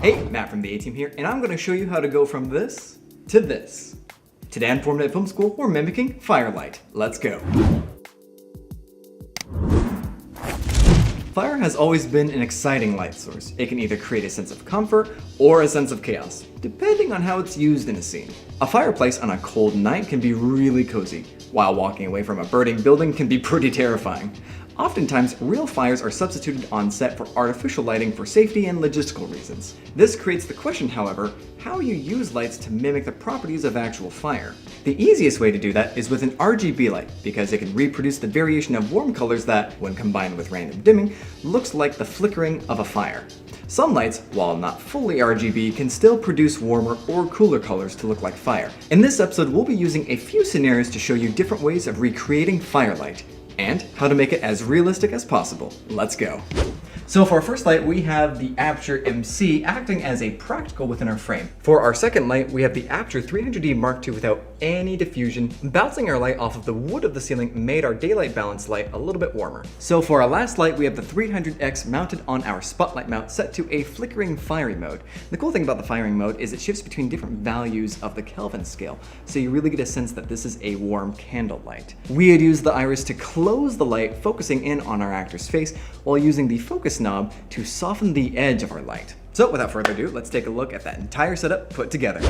Hey, Matt from the A-Team here, and I'm going to show you how to go from this to this. Today on 4-Minute Film School, we're mimicking firelight. Let's go. Fire has always been an exciting light source. It can either create a sense of comfort or a sense of chaos, depending on how it's used in a scene. A fireplace on a cold night can be really cozy, while walking away from a burning building can be pretty terrifying. Oftentimes, real fires are substituted on set for artificial lighting for safety and logistical reasons. This creates the question, however, how you use lights to mimic the properties of actual fire. The easiest way to do that is with an RGB light, because it can reproduce the variation of warm colors that, when combined with random dimming, looks like the flickering of a fire. Some lights, while not fully RGB, can still produce warmer or cooler colors to look like fire. In this episode, we'll be using a few scenarios to show you different ways of recreating firelight, and how to make it as realistic as possible. Let's go. So for our first light, we have the Aputure MC acting as a practical within our frame. For our second light, we have the Aputure 300D Mark II without any diffusion. Bouncing our light off of the wood of the ceiling made our daylight balance light a little bit warmer. So for our last light, we have the 300X mounted on our spotlight mount set to a flickering fiery mode. The cool thing about the firing mode is it shifts between different values of the Kelvin scale, so you really get a sense that this is a warm candle light. We had used the iris to close the light, focusing in on our actor's face, while using the focus knob to soften the edge of our light. So without further ado, let's take a look at that entire setup put together.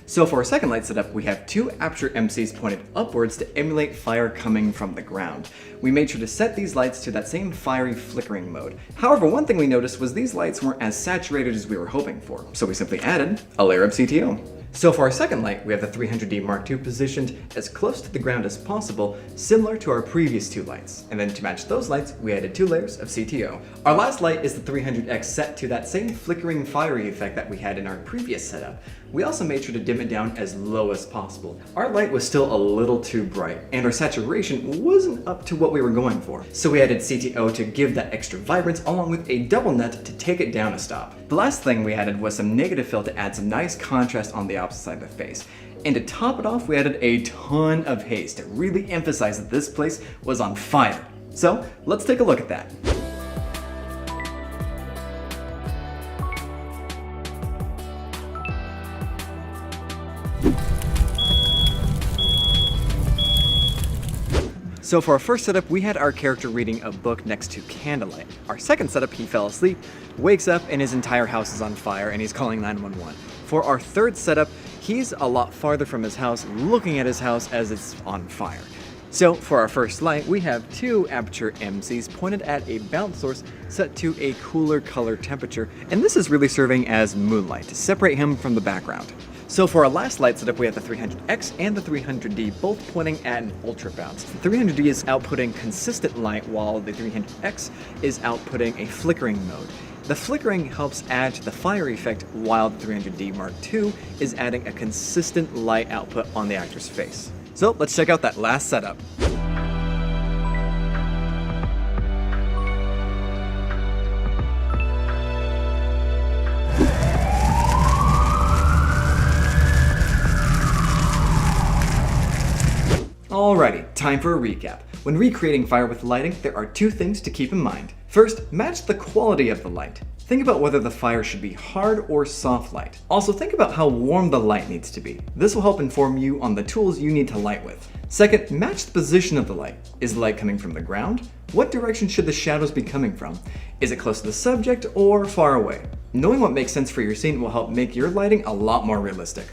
So for our second light setup, we have two Aputure MCs pointed upwards to emulate fire coming from the ground. We made sure to set these lights to that same fiery flickering mode. However, one thing we noticed was these lights weren't as saturated as we were hoping for, so we simply added a layer of CTO. So for our second light, we have the 300D Mark II positioned as close to the ground as possible, similar to our previous two lights. And then to match those lights, we added 2 layers of CTO. Our last light is the 300X set to that same flickering fiery effect that we had in our previous setup. We also made sure to dim it down as low as possible. Our light was still a little too bright, and our saturation wasn't up to what we were going for. So we added CTO to give that extra vibrance, along with a double net to take it down a stop. The last thing we added was some negative fill to add some nice contrast on the opposite side of the face. And to top it off, we added a ton of haze to really emphasize that this place was on fire. So let's take a look at that. So for our first setup, we had our character reading a book next to candlelight. Our second setup, he fell asleep, wakes up, and his entire house is on fire, and he's calling 911. For our third setup, he's a lot farther from his house, looking at his house as it's on fire. So for our first light, we have two Aputure MCs pointed at a bounce source set to a cooler color temperature, and this is really serving as moonlight to separate him from the background. So for our last light setup, we have the 300X and the 300D both pointing at an ultra bounce. The 300D is outputting consistent light, while the 300X is outputting a flickering mode. The flickering helps add to the fire effect, while the 300D Mark II is adding a consistent light output on the actor's face. So let's check out that last setup. Alrighty, time for a recap. When recreating fire with lighting, there are 2 things to keep in mind. First, match the quality of the light. Think about whether the fire should be hard or soft light. Also, think about how warm the light needs to be. This will help inform you on the tools you need to light with. Second, match the position of the light. Is the light coming from the ground? What direction should the shadows be coming from? Is it close to the subject or far away? Knowing what makes sense for your scene will help make your lighting a lot more realistic.